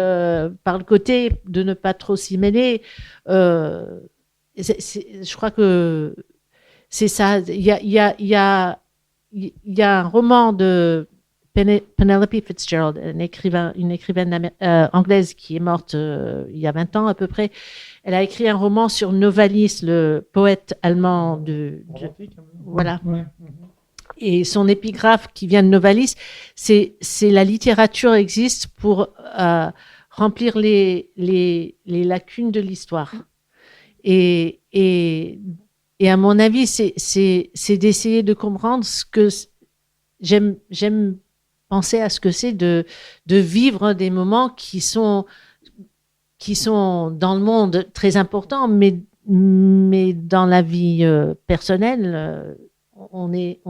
par le côté, de ne pas trop s'y mêler. Je crois que c'est ça. Il y a un roman de Penelope Fitzgerald, une écrivaine anglaise qui est morte il y a 20 ans à peu près. Elle a écrit un roman sur Novalis, le poète allemand voilà. Ouais. Et son épigraphe qui vient de Novalis, c'est la littérature existe pour remplir les lacunes de l'histoire. Et à mon avis, c'est d'essayer de comprendre ce que j'aime penser à ce que c'est de vivre des moments qui sont dans le monde très importants, mais dans la vie personnelle, on est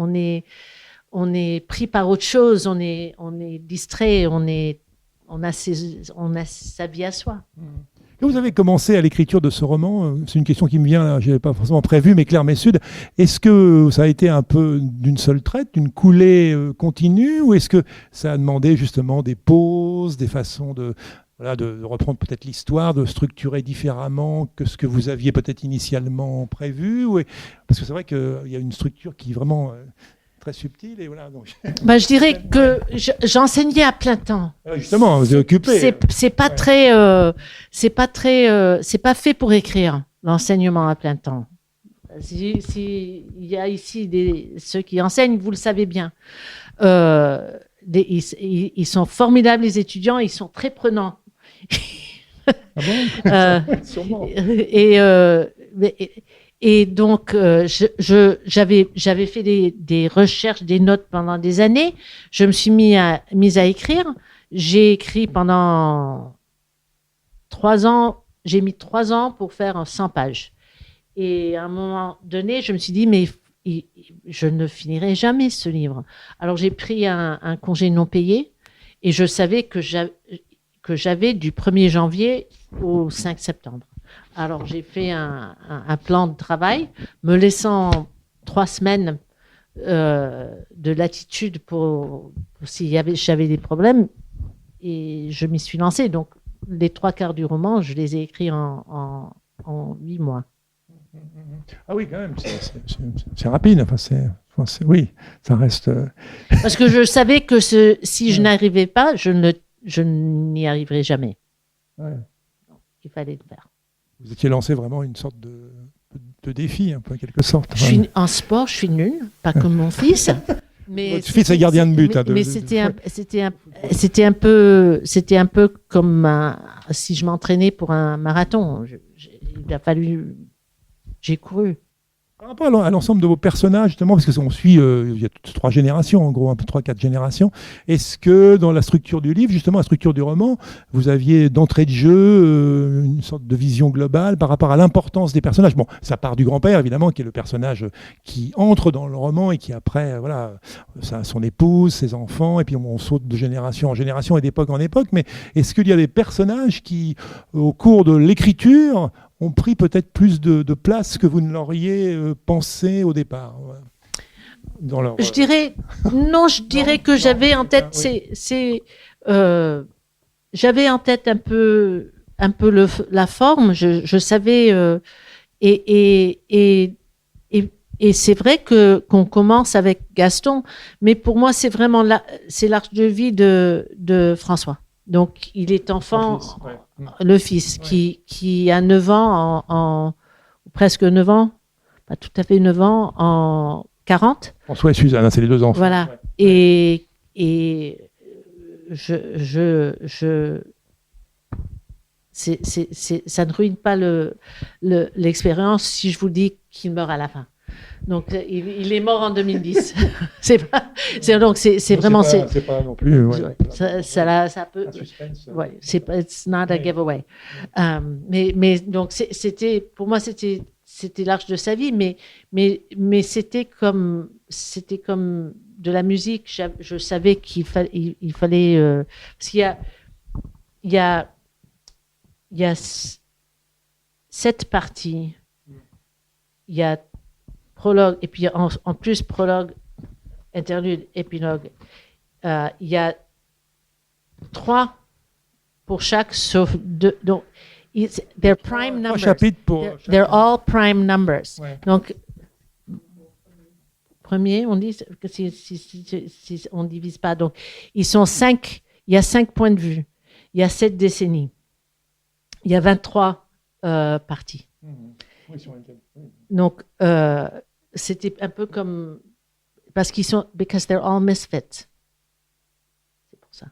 pris par autre chose, on est distrait, on a sa vie à soi. Quand vous avez commencé à l'écriture de ce roman, c'est une question qui me vient, je n'avais pas forcément prévu, mais Claire Messud, est-ce que ça a été un peu d'une seule traite, d'une coulée continue, ou est-ce que ça a demandé justement des pauses, des façons de reprendre peut-être l'histoire, de structurer différemment que ce que vous aviez peut-être initialement prévu, parce que c'est vrai qu'il y a une structure qui est vraiment très subtile, et voilà. Donc... je dirais que j'enseignais à plein temps. Justement, vous êtes occupé. C'est pas fait pour écrire, l'enseignement à plein temps. Il y a ici ceux qui enseignent, vous le savez bien. Ils sont formidables, les étudiants, ils sont très prenants. Ah bon Sûrement. Et donc, j'avais fait des recherches, des notes pendant des années. Je me suis mise à écrire. J'ai écrit pendant 3 ans. J'ai mis 3 ans pour faire 100 pages. Et à un moment donné, je me suis dit, mais je ne finirai jamais ce livre. Alors, j'ai pris un congé non payé et je savais que j'avais du 1er janvier au 5 septembre. Alors, j'ai fait un plan de travail, me laissant 3 semaines de latitude pour si j'avais des problèmes. Et je m'y suis lancée. Donc, les 3/4 du roman, je les ai écrits en 8 mois. Ah oui, quand même, c'est rapide. Oui, ça reste... Parce que je savais que si je n'arrivais pas, je n'y arriverais jamais. Ouais. Donc, il fallait le faire. Vous étiez lancé vraiment une sorte de défi, un peu en quelque sorte. En sport, je suis nulle, pas comme mon fils. Mais votre fils est gardien de but. Mais c'était un peu comme si je m'entraînais pour un marathon. Il a fallu, j'ai couru. Par rapport à l'ensemble de vos personnages, justement, parce qu'on suit, il y a 3 générations, en gros, un peu 3-4 générations. Est-ce que dans la structure du livre, justement, la structure du roman, vous aviez d'entrée de jeu une sorte de vision globale par rapport à l'importance des personnages? Bon, ça part du grand-père, évidemment, qui est le personnage qui entre dans le roman et qui après, voilà, son épouse, ses enfants, et puis on saute de génération en génération et d'époque en époque. Mais est-ce qu'il y a des personnages qui, au cours de l'écriture, ont pris peut-être plus de place que vous ne l'auriez pensé au départ Je dirais que j'avais en tête, j'avais en tête un peu la forme. Je savais et c'est vrai qu'on commence avec Gaston, mais pour moi c'est vraiment c'est l'arche de vie de François. Donc, il est enfant, le fils qui a 9 ans, presque 9 ans, pas tout à fait 9 ans, en 40. François et Suzanne, c'est les 2 enfants. Voilà. Ouais. Et ça ne ruine pas l'expérience si je vous dis qu'il meurt à la fin. Donc, il est mort en 2010. C'est vraiment. C'est pas non plus. Ouais. Ça peut. Ouais, it's not a giveaway. Mais donc, pour moi, c'était l'arche de sa vie, mais c'était comme de la musique. Je savais qu'il fallait. Parce qu'il y a 7 parties. Il y a prologue, et puis en plus prologue, interlude, épilogue. Il y a 3 pour chaque, sauf 2. Donc, they're prime numbers. 3 chapitres pour they're all prime numbers. Ouais. Donc, premier, on dit que si on ne divise pas. Donc, ils sont 5. Il y a 5 points de vue. Il y a 7 décennies. Il y a 23 parties. Donc, c'était un peu comme... Parce qu'ils sont... Because they're all misfits. C'est pour ça.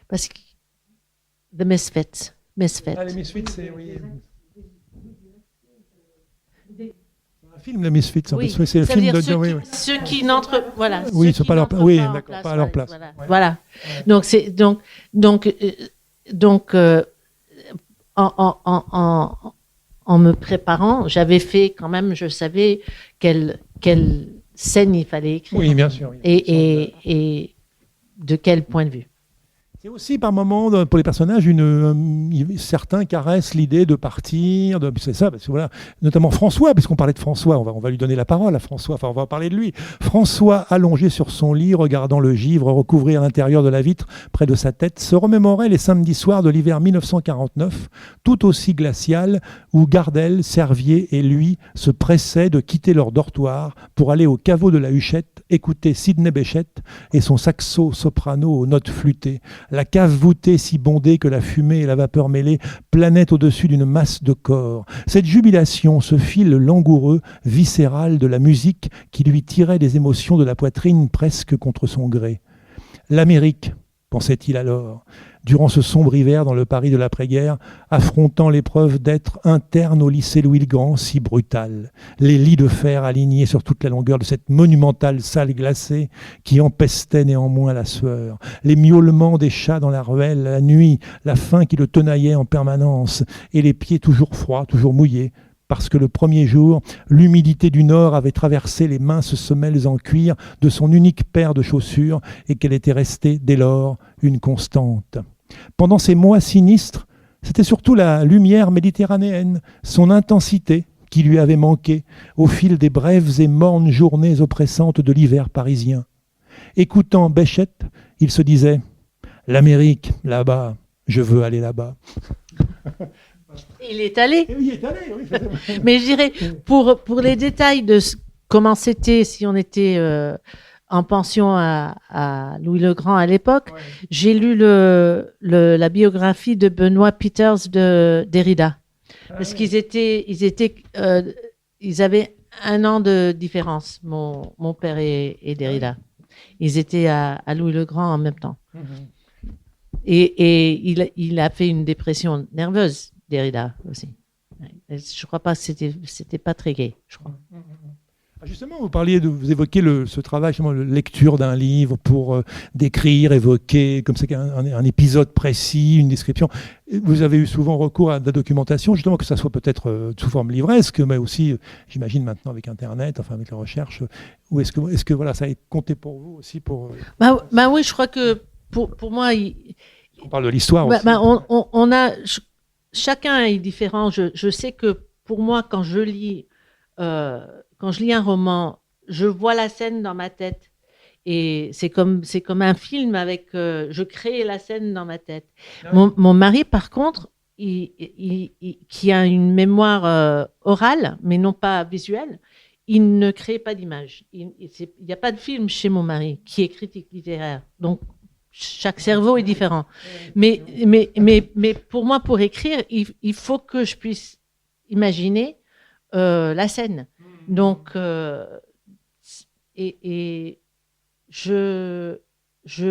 Parce que... The misfits. Ah, les Misfits, c'est... Oui. Un film, les Misfits. Oui, c'est le film de... Ceux qui n'entrent... Voilà. Oui, pas leur place. Oui, d'accord, pas à leur place. Voilà. Donc, c'est... Donc en me préparant, j'avais fait quand même, je savais quelle scène il fallait écrire. Oui, bien sûr. Et de quel point de vue. C'est aussi par moments, pour les personnages, certains caressent l'idée de partir, c'est ça, parce que voilà, notamment François, puisqu'on parlait de François, on va lui donner la parole à François, enfin on va parler de lui. François, allongé sur son lit, regardant le givre recouvrir l'intérieur de la vitre près de sa tête, se remémorait les samedis soirs de l'hiver 1949, tout aussi glacial, où Gardel, Servier et lui se pressaient de quitter leur dortoir pour aller au caveau de la Huchette, écouter Sidney Bechet et son saxo soprano aux notes flûtées. La cave voûtée si bondée que la fumée et la vapeur mêlée planaient au-dessus d'une masse de corps. Cette jubilation, ce fil langoureux, viscéral de la musique qui lui tirait des émotions de la poitrine presque contre son gré. L'Amérique, pensait-il alors, durant ce sombre hiver dans le Paris de l'après-guerre, affrontant l'épreuve d'être interne au lycée Louis-le-Grand, si brutal. Les lits de fer alignés sur toute la longueur de cette monumentale salle glacée qui empestait néanmoins la sueur. Les miaulements des chats dans la ruelle, la nuit, la faim qui le tenaillait en permanence, et les pieds toujours froids, toujours mouillés, parce que le premier jour, l'humidité du nord avait traversé les minces semelles en cuir de son unique paire de chaussures et qu'elle était restée, dès lors, une constante. Pendant ces mois sinistres, c'était surtout la lumière méditerranéenne, son intensité, qui lui avait manqué au fil des brèves et mornes journées oppressantes de l'hiver parisien. Écoutant Béchette, il se disait « L'Amérique, là-bas, je veux aller là-bas ». Il est allé. Et oui, il est allé, oui. Mais je dirais, pour les détails de comment c'était, si on était en pension à Louis-le-Grand à l'époque, j'ai lu la biographie de Benoît Peters de Derrida. Parce qu'ils avaient 1 an de différence, mon père et Derrida. Ils étaient à Louis-le-Grand en même temps. Et il a fait une dépression nerveuse, Derrida aussi. Je crois pas que c'était pas très gai, je crois. Justement, vous évoquez ce travail, justement, la lecture d'un livre pour décrire, évoquer, comme c'est un épisode précis, une description. Vous avez eu souvent recours à de la documentation, justement, que ça soit peut-être sous forme livresque, mais aussi, j'imagine maintenant avec Internet, enfin avec la recherche. Ou est-ce que voilà, ça a compté pour vous aussi pour Bah oui, je crois que pour moi, on parle de l'histoire aussi. Chacun est différent. Je sais que pour moi, quand je lis un roman, je vois la scène dans ma tête. Et c'est comme un film je crée la scène dans ma tête. Mon mari, par contre, qui a une mémoire orale, mais non pas visuelle, il ne crée pas d'image. Il n'y a pas de film chez mon mari qui est critique littéraire. Donc, chaque cerveau est différent. Mais pour moi, pour écrire, il faut que je puisse imaginer la scène. Donc, et je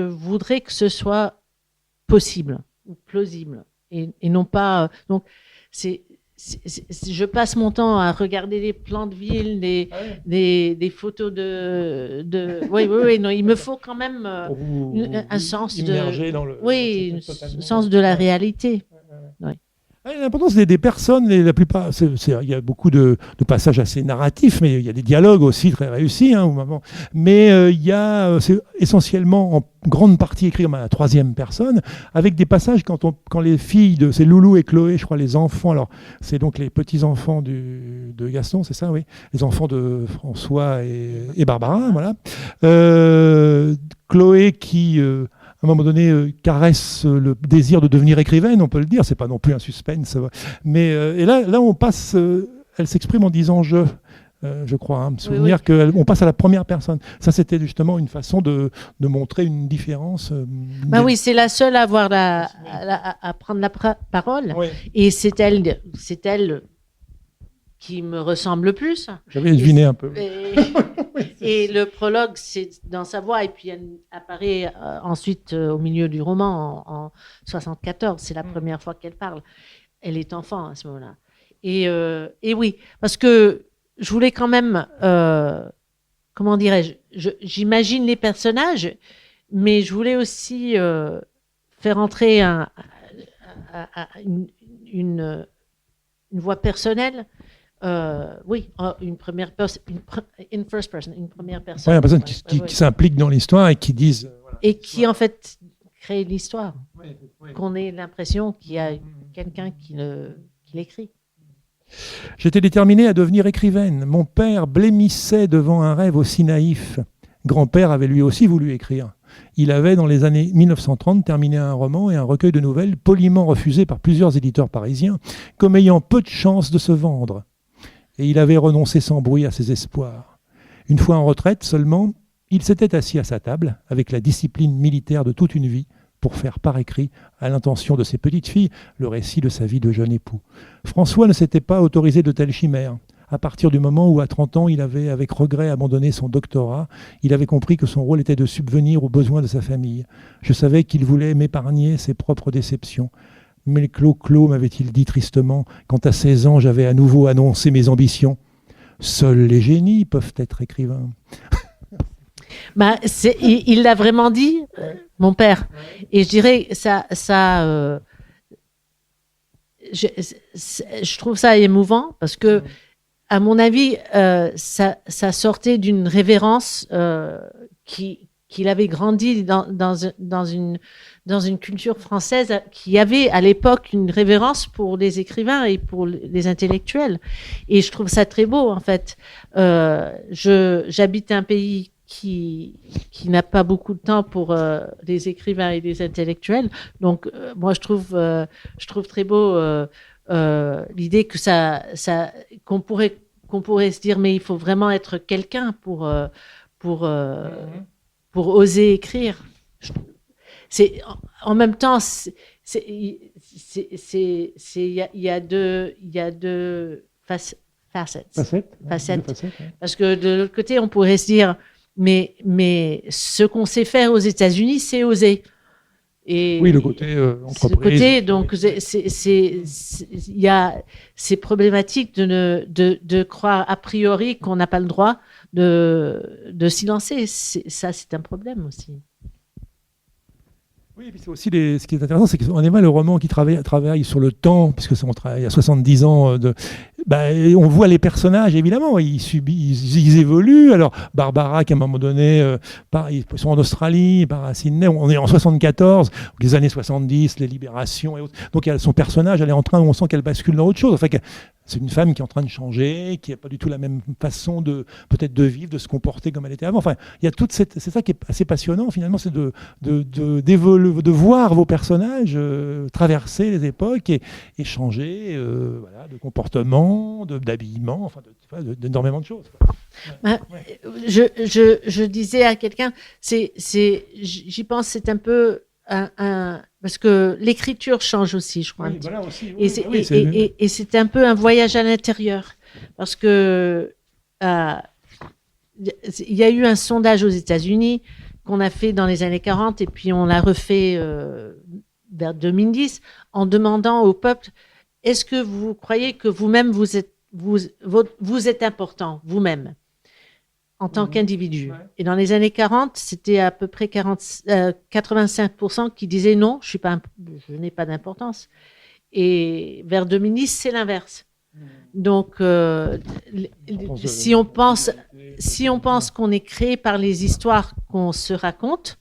voudrais que ce soit possible ou plausible et non pas. Donc, je passe mon temps à regarder les plans de ville, des photos oui, non, il me faut quand même un sens sens de la réalité. Oui. L'importance des personnes, la plupart, il y a beaucoup de passages assez narratifs, mais il y a des dialogues aussi très réussis. Mais il y a, c'est essentiellement en grande partie écrit à la 3e personne, avec des passages quand les filles c'est Loulou et Chloé, je crois, les enfants. Alors c'est donc les petits enfants de Gaston, c'est ça, oui, les enfants de François et Barbara, voilà. Chloé qui à un moment donné, caresse le désir de devenir écrivaine, on peut le dire, c'est pas non plus un suspense. Mais et là, on passe, elle s'exprime en disant je crois, me souvenir qu'on passe à la première personne. Ça, c'était justement une façon de montrer une différence. Oui, c'est la seule à avoir à prendre la parole, et c'est elle qui me ressemble le plus. J'avais deviné un peu. Et le prologue, c'est dans sa voix, et puis elle apparaît ensuite au milieu du roman en 74. C'est la première fois qu'elle parle. Elle est enfant à ce moment-là. Et oui, parce que je voulais quand même, comment dirais-je, j'imagine les personnages, mais je voulais aussi faire entrer une voix personnelle. Une première personne, une première personne. Une personne qui s'implique dans l'histoire et qui disent. Et qui en fait crée l'histoire. Qu'on ait l'impression qu'il y a quelqu'un qui l'écrit. J'étais déterminée à devenir écrivaine. Mon père blêmissait devant un rêve aussi naïf. Grand-père avait lui aussi voulu écrire. Il avait, dans les années 1930, terminé un roman et un recueil de nouvelles poliment refusés par plusieurs éditeurs parisiens, comme ayant peu de chances de se vendre. Et il avait renoncé sans bruit à ses espoirs. Une fois en retraite seulement, il s'était assis à sa table, avec la discipline militaire de toute une vie, pour faire par écrit, à l'intention de ses petites filles, le récit de sa vie de jeune époux. François ne s'était pas autorisé de telles chimères. à partir du moment où, à 30 ans, il avait, avec regret, abandonné son doctorat. Il avait compris que son rôle était de subvenir aux besoins de sa famille. Je savais qu'il voulait m'épargner ses propres déceptions. Mais Clo, m'avait-il dit tristement, quand à 16 ans, j'avais à nouveau annoncé mes ambitions. Seuls les génies peuvent être écrivains. Il l'a vraiment dit, mon père. Et je dirais, je trouve ça émouvant parce que, à mon avis, ça sortait d'une révérence qu'il avait grandi dans une culture française qui avait à l'époque une révérence pour les écrivains et pour les intellectuels. Et je trouve ça très beau, en fait. J'habite un pays qui n'a pas beaucoup de temps pour les écrivains et les intellectuels. Donc, moi, je trouve très beau l'idée que qu'on pourrait se dire, mais il faut vraiment être quelqu'un pour oser écrire. En même temps, il y a deux facettes. Parce que de l'autre côté, on pourrait se dire, mais ce qu'on sait faire aux États-Unis, c'est oser. Et oui, le côté entreprise. Donc, c'est problématique de croire a priori qu'on n'a pas le droit de s'y lancer. Ça, c'est un problème aussi. Oui, et puis c'est aussi ce qui est intéressant, c'est qu'on aime le roman qui travaille sur le temps, puisque on travaille à 70 ans. On voit les personnages, évidemment, ils évoluent. Alors, Barbara, qui à un moment donné, ils sont en Australie, à Sydney, on est en 74, les années 70, les libérations et autres. Donc, son personnage, elle est en train, on sent qu'elle bascule dans autre chose. Enfin, c'est une femme qui est en train de changer, qui n'a pas du tout la même façon peut-être de vivre, de se comporter comme elle était avant. Enfin, il y a c'est ça qui est assez passionnant finalement, c'est de voir vos personnages traverser les époques et changer de comportement, d'habillement, enfin d'énormément de choses. Ouais. Je disais à quelqu'un, j'y pense, c'est un peu parce que l'écriture change aussi, je crois. Oui, voilà aussi. Et c'est un peu un voyage à l'intérieur. Parce que il y a eu un sondage aux États-Unis qu'on a fait dans les années 40 et puis on l'a refait vers 2010 en demandant au peuple, est-ce que vous croyez que vous-même vous êtes important, vous-même en tant qu'individu. Ouais. Et dans les années 40, c'était à peu près 85% qui disaient non, je n'ai pas d'importance. Et vers 2010, c'est l'inverse. Donc, si on pense qu'on est créé par les histoires qu'on se raconte,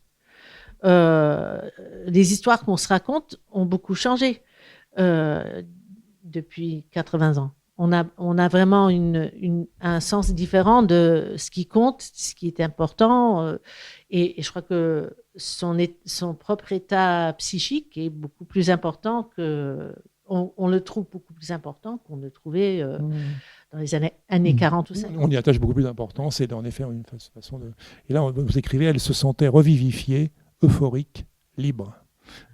les histoires qu'on se raconte ont beaucoup changé depuis 80 ans. On a vraiment un sens différent de ce qui compte, ce qui est important. Et je crois que son propre état psychique est beaucoup plus important on le trouve beaucoup plus important qu'on le trouvait dans les années 40 ou 50. On y attache beaucoup plus d'importance. Et en effet, une façon de... Et là, vous écrivez, elle se sentait revivifiée, euphorique, libre.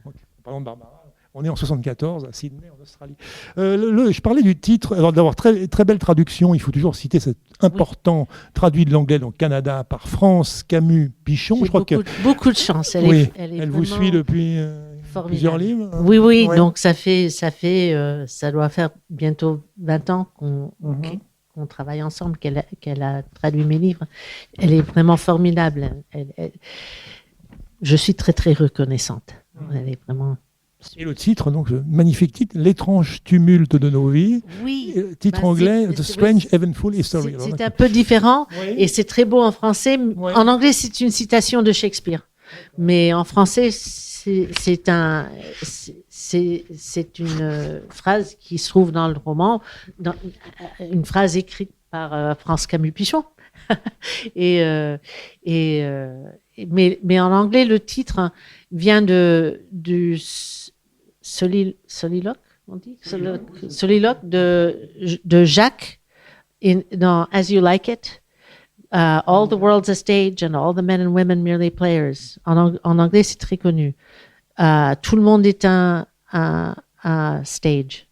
Donc, parlons de Barbara. On est en 74 à Sydney, en Australie. Je parlais du titre, alors d'avoir très, très belle traduction. Il faut toujours citer cet important traduit de l'anglais, donc Canada, par France Camus Pichon. Je crois beaucoup de chance. Elle vous suit depuis plusieurs livres. Oui. Ouais. Donc ça doit faire bientôt 20 ans qu'on travaille ensemble, qu'elle a traduit mes livres. Elle est vraiment formidable. Je suis très, très reconnaissante. Elle est vraiment... Et le titre, donc, magnifique titre, L'étrange tumulte de nos vies. Oui. Titre anglais, The Strange Eventful History. C'est un peu différent et c'est très beau en français. Oui. En anglais, c'est une citation de Shakespeare. Mais en français, c'est une phrase qui se trouve dans le roman, une phrase écrite par France Camus Pichon. Mais en anglais, le titre vient du soliloque, on dit soliloque de Jacques dans As You Like It. All the world's a stage and all the men and women merely players. En anglais, c'est très connu. Tout le monde est un stage.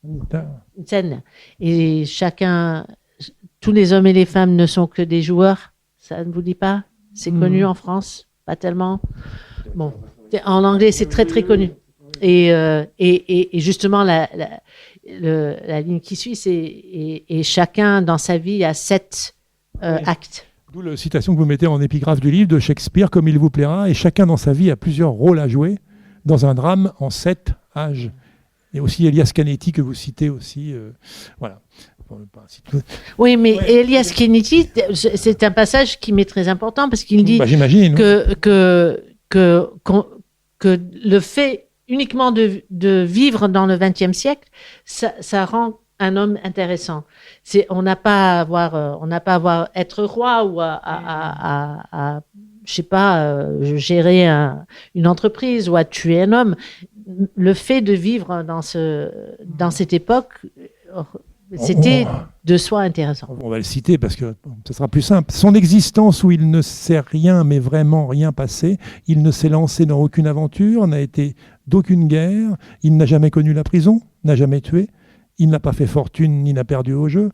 une scène. Et tous les hommes et les femmes ne sont que des joueurs. Ça ne vous dit pas? C'est connu en France? Pas tellement. Bon, en anglais, c'est très très connu. Et justement, la ligne qui suit, c'est et chacun dans sa vie a 7 actes. D'où la citation que vous mettez en épigraphe du livre de Shakespeare, comme il vous plaira, et chacun dans sa vie a plusieurs rôles à jouer dans un drame en 7 âges. Et aussi Elias Canetti que vous citez aussi. Voilà. Oui, mais Elias Canetti, c'est un passage qui m'est très important parce qu'il dit j'imagine, que le fait uniquement de vivre dans le XXe siècle, ça rend un homme intéressant. On n'a pas à avoir être roi ou à je sais pas, gérer une entreprise ou à tuer un homme. Le fait de vivre dans cette époque, c'était de soi intéressant. On va le citer parce que ce sera plus simple. Son existence où il ne s'est rien, mais vraiment rien passé, il ne s'est lancé dans aucune aventure, n'a été d'aucune guerre, il n'a jamais connu la prison, n'a jamais tué, il n'a pas fait fortune ni n'a perdu au jeu.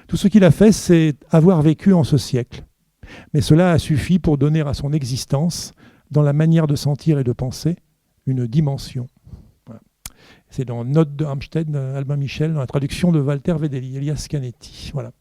Tout ce qu'il a fait, c'est avoir vécu en ce siècle. Mais cela a suffi pour donner à son existence, dans la manière de sentir et de penser, une dimension. Voilà. C'est dans Notes de Armstead, Albin Michel, dans la traduction de Walter Vedeli, Elias Canetti. Voilà.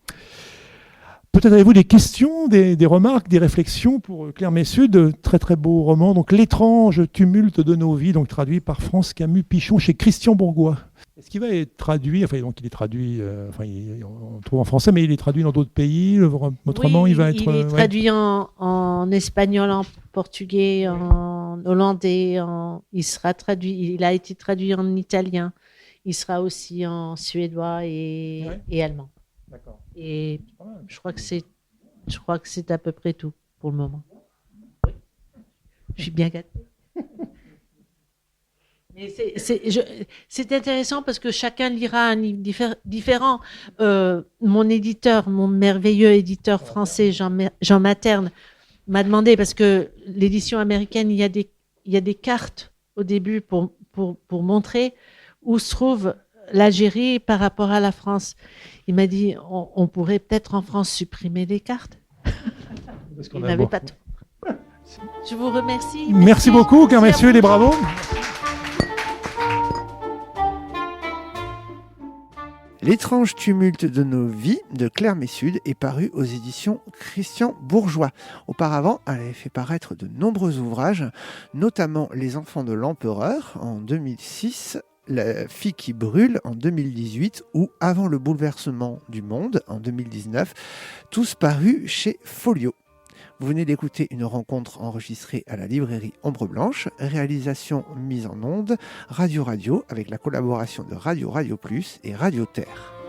Peut-être avez-vous des questions, des remarques, des réflexions pour Claire Messud, très très beau roman, donc L'étrange tumulte de nos vies, donc traduit par France Camus Pichon chez Christian Bourgois. Est-ce qu'il va être traduit, enfin donc il est traduit, on le trouve en français, mais il est traduit dans d'autres pays, autrement oui, il va être... Il est traduit en espagnol, en portugais, en hollandais, il a été traduit en italien, il sera aussi en suédois et allemand. D'accord. Et je crois que c'est à peu près tout pour le moment. Oui. Je suis bien gâtée. Mais c'est intéressant parce que chacun lira un livre différent. Mon merveilleux éditeur français, Jean Materne, m'a demandé, parce que l'édition américaine, il y a des cartes au début pour montrer où se trouve l'Algérie par rapport à la France. Il m'a dit, on pourrait peut-être en France supprimer les cartes. Il n'avait pas tout. Je vous remercie. Merci beaucoup, car messieurs, les bravos. L'étrange tumulte de nos vies de Claire Messud est paru aux éditions Christian Bourgois. Auparavant, elle avait fait paraître de nombreux ouvrages, notamment Les enfants de l'empereur en 2006, La fille qui brûle en 2018 ou Avant le bouleversement du monde en 2019, tous parus chez Folio. Vous venez d'écouter une rencontre enregistrée à la librairie Ombre Blanche, réalisation mise en onde Radio avec la collaboration de Radio Plus et Radio Terre.